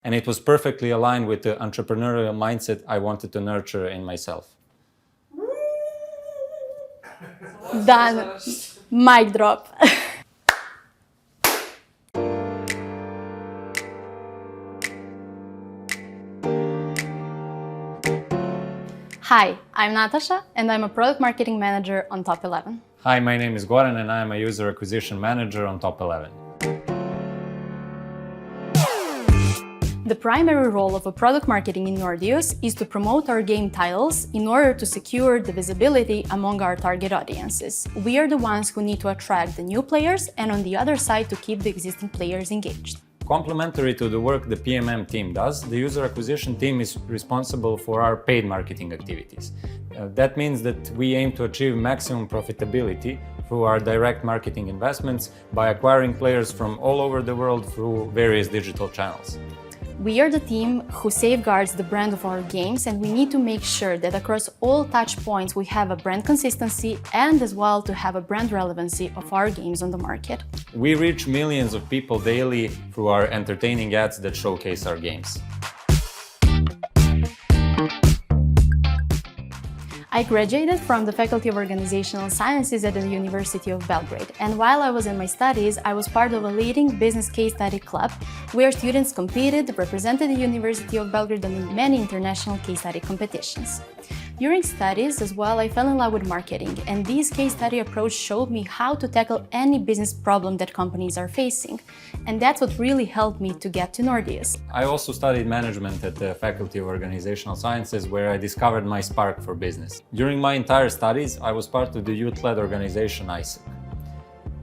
And it was perfectly aligned with the entrepreneurial mindset I wanted to nurture in myself. Done. Mic drop. Hi, I'm Nataša and I'm a product marketing manager on Top 11. Hi, my name is Goran and I am a user acquisition manager on Top 11. The primary role of a product marketing in Nordeus is to promote our game titles in order to secure the visibility among our target audiences. We are the ones who need to attract the new players and on the other side to keep the existing players engaged. Complementary to the work the PMM team does, the user acquisition team is responsible for our paid marketing activities. That means that we aim to achieve maximum profitability through our direct marketing investments by acquiring players from all over the world through various digital channels. We are the team who safeguards the brand of our games, and we need to make sure that across all touch points we have a brand consistency and as well to have a brand relevancy of our games on the market. We reach millions of people daily through our entertaining ads that showcase our games. I graduated from the Faculty of Organizational Sciences at the University of Belgrade, and while I was in my studies, I was part of a leading business case study club where students competed, represented the University of Belgrade in many international case study competitions. During studies as well, I fell in love with marketing, and this case study approach showed me how to tackle any business problem that companies are facing. And that's what really helped me to get to Nordeus. I also studied management at the Faculty of Organizational Sciences, where I discovered my spark for business. During my entire studies, I was part of the youth-led organization ISEC.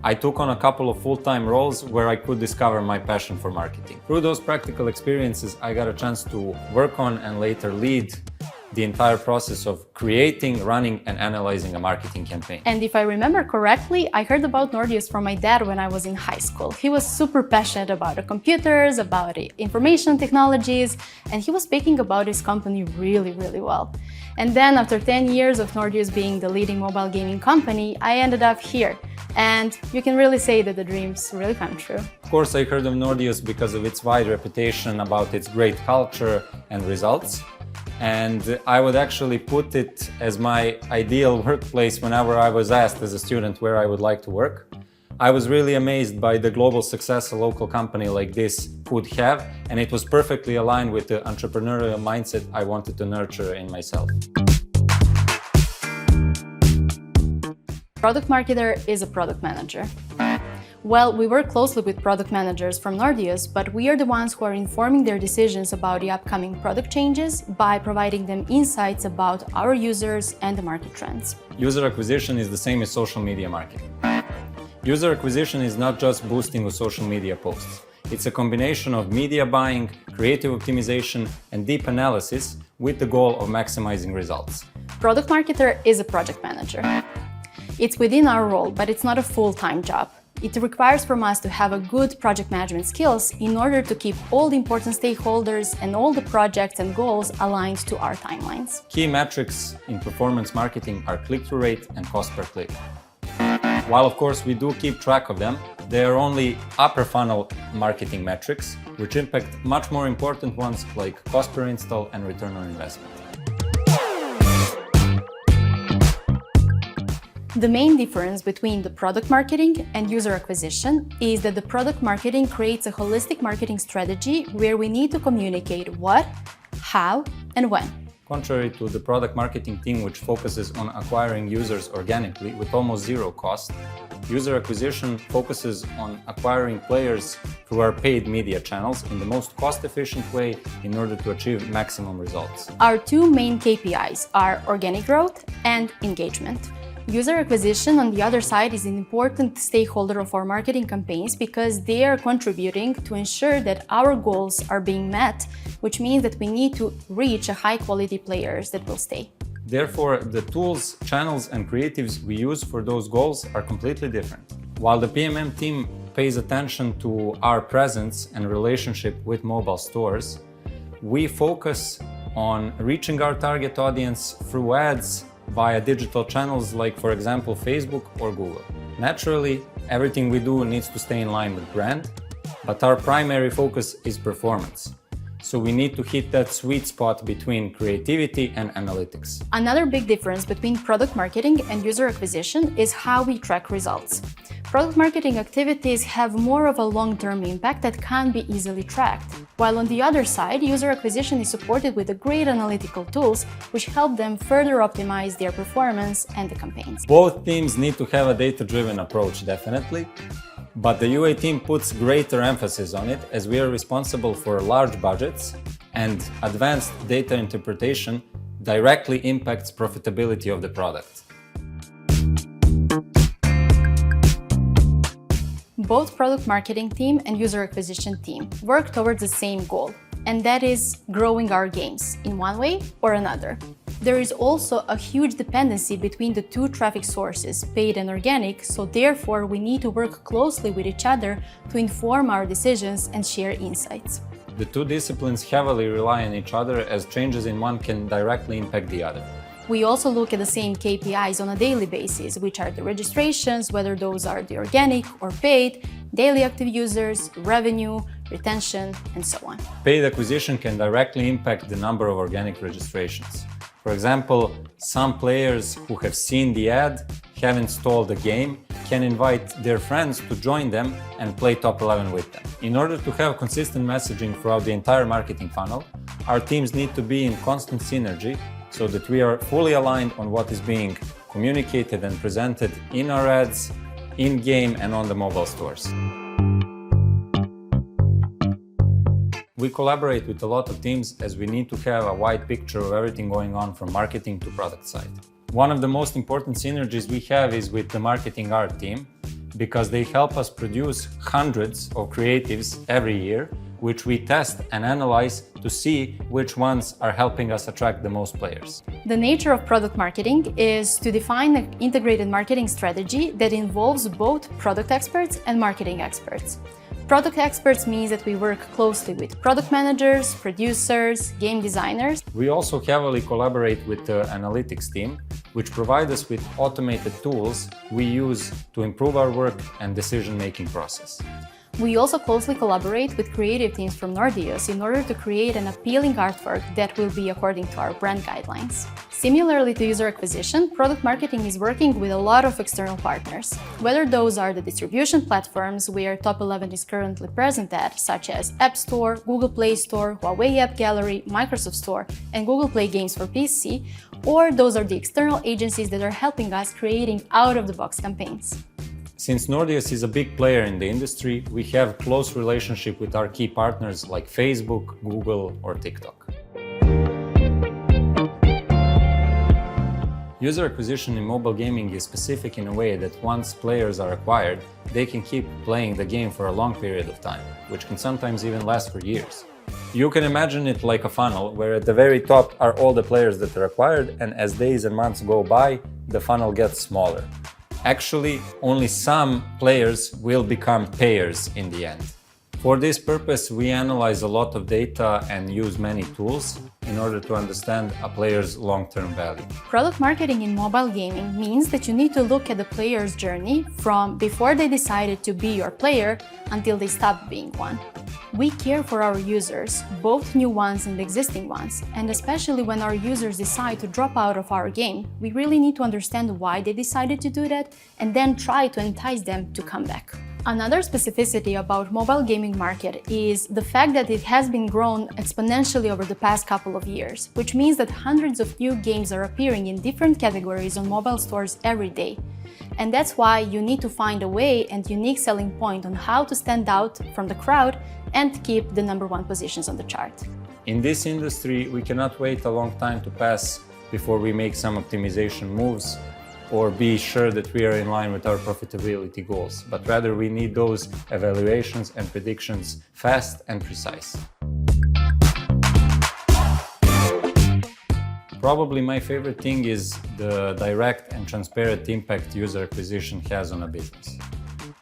I took on a couple of full-time roles where I could discover my passion for marketing. Through those practical experiences, I got a chance to work on and later lead the entire process of creating, running, and analyzing a marketing campaign. And if I remember correctly, I heard about Nordeus from my dad when I was in high school. He was super passionate about the computers, about information technologies, and he was speaking about his company really well. And then after 10 years of Nordeus being the leading mobile gaming company, I ended up here. And you can really say that the dreams really come true. Of course, I heard of Nordeus because of its wide reputation about its great culture and results. And I would actually put it as my ideal workplace whenever I was asked as a student where I would like to work. I was really amazed by the global success a local company like this could have, and it was perfectly aligned with the entrepreneurial mindset I wanted to nurture in myself. Product marketer is a product manager. Well, we work closely with product managers from Nordeus, but we are the ones who are informing their decisions about the upcoming product changes by providing them insights about our users and the market trends. User acquisition is the same as social media marketing. User acquisition is not just boosting of social media posts. It's a combination of media buying, creative optimization, and deep analysis with the goal of maximizing results. Product marketer is a project manager. It's within our role, but it's not a full-time job. It requires from us to have a good project management skills in order to keep all the important stakeholders and all the projects and goals aligned to our timelines. Key metrics in performance marketing are click-through rate and cost per click. While of course we do keep track of them, they are only upper funnel marketing metrics, which impact much more important ones like cost per install and return on investment. The main difference between the product marketing and user acquisition is that the product marketing creates a holistic marketing strategy where we need to communicate what, how, and when. Contrary to the product marketing team, which focuses on acquiring users organically with almost zero cost, user acquisition focuses on acquiring players through our paid media channels in the most cost-efficient way in order to achieve maximum results. Our two main KPIs are organic growth and engagement. User acquisition, on the other side, is an important stakeholder of our marketing campaigns because they are contributing to ensure that our goals are being met, which means that we need to reach a high-quality players that will stay. Therefore, the tools, channels, and creatives we use for those goals are completely different. While the PMM team pays attention to our presence and relationship with mobile stores, we focus on reaching our target audience through ads via digital channels like, for example, Facebook or Google. Naturally, everything we do needs to stay in line with brand, but our primary focus is performance. So we need to hit that sweet spot between creativity and analytics. Another big difference between product marketing and user acquisition is how we track results. Product marketing activities have more of a long-term impact that can't be easily tracked, while on the other side, user acquisition is supported with the great analytical tools which help them further optimize their performance and the campaigns. Both teams need to have a data-driven approach, definitely, but the UA team puts greater emphasis on it as we are responsible for large budgets and advanced data interpretation directly impacts profitability of the product. Both product marketing team and user acquisition team work towards the same goal, and that is growing our games in one way or another. There is also a huge dependency between the two traffic sources, paid and organic, so therefore we need to work closely with each other to inform our decisions and share insights. The two disciplines heavily rely on each other as changes in one can directly impact the other. We also look at the same KPIs on a daily basis, which are the registrations, whether those are the organic or paid, daily active users, revenue, retention, and so on. Paid acquisition can directly impact the number of organic registrations. For example, some players who have seen the ad, have installed the game, can invite their friends to join them and play top 11 with them. In order to have consistent messaging throughout the entire marketing funnel, our teams need to be in constant synergy so that we are fully aligned on what is being communicated and presented in our ads, in-game and on the mobile stores. We collaborate with a lot of teams as we need to have a wide picture of everything going on from marketing to product side. One of the most important synergies we have is with the marketing art team, because they help us produce hundreds of creatives every year, which we test and analyze to see which ones are helping us attract the most players. The nature of product marketing is to define an integrated marketing strategy that involves both product experts and marketing experts. Product experts means that we work closely with product managers, producers, game designers. We also heavily collaborate with the analytics team, which provide us with automated tools we use to improve our work and decision-making process. We also closely collaborate with creative teams from Nordeus in order to create an appealing artwork that will be according to our brand guidelines. Similarly to user acquisition, product marketing is working with a lot of external partners, whether those are the distribution platforms where Top 11 is currently present at, such as App Store, Google Play Store, Huawei App Gallery, Microsoft Store, and Google Play Games for PC, or those are the external agencies that are helping us creating out-of-the-box campaigns. Since Nordeus is a big player in the industry, we have a close relationship with our key partners like Facebook, Google, or TikTok. User acquisition in mobile gaming is specific in a way that once players are acquired, they can keep playing the game for a long period of time, which can sometimes even last for years. You can imagine it like a funnel, where at the very top are all the players that are acquired, and as days and months go by, the funnel gets smaller. Actually, only some players will become payers in the end. For this purpose, we analyze a lot of data and use many tools in order to understand a player's long-term value. Product marketing in mobile gaming means that you need to look at the player's journey from before they decided to be your player until they stopped being one. We care for our users, both new ones and existing ones, and especially when our users decide to drop out of our game, we really need to understand why they decided to do that and then try to entice them to come back. Another specificity about mobile gaming market is the fact that it has been grown exponentially over the past couple of years, which means that hundreds of new games are appearing in different categories on mobile stores every day. And that's why you need to find a way and unique selling point on how to stand out from the crowd and keep the #1 positions on the chart. In this industry, we cannot wait a long time to pass before we make some optimization moves or be sure that we are in line with our profitability goals, but rather we need those evaluations and predictions fast and precise. Probably my favorite thing is the direct and transparent impact user acquisition has on a business.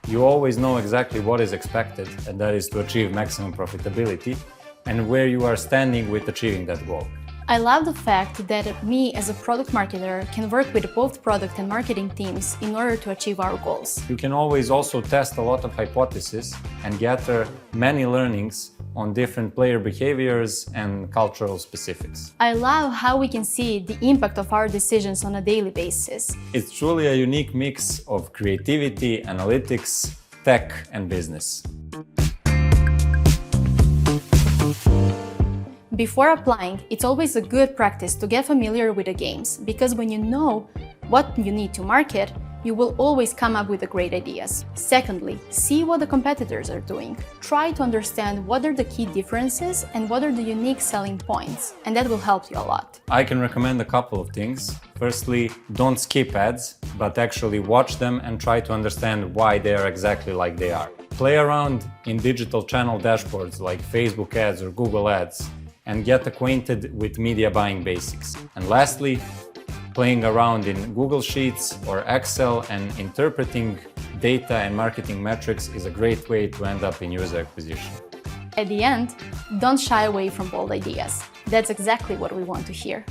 You always know exactly what is expected, and that is to achieve maximum profitability, and where you are standing with achieving that goal. I love the fact that me as a product marketer can work with both product and marketing teams in order to achieve our goals. You can always also test a lot of hypotheses and gather many learnings on different player behaviors and cultural specifics. I love how we can see the impact of our decisions on a daily basis. It's truly a unique mix of creativity, analytics, tech, and business. Before applying, it's always a good practice to get familiar with the games, because when you know what you need to market, you will always come up with great ideas. Secondly, see what the competitors are doing. Try to understand what are the key differences and what are the unique selling points, and that will help you a lot. I can recommend a couple of things. Firstly, don't skip ads, but actually watch them and try to understand why they are exactly like they are. Play around in digital channel dashboards like Facebook ads or Google ads, and get acquainted with media buying basics. And lastly, playing around in Google Sheets or Excel and interpreting data and marketing metrics is a great way to end up in user acquisition. At the end, don't shy away from bold ideas. That's exactly what we want to hear.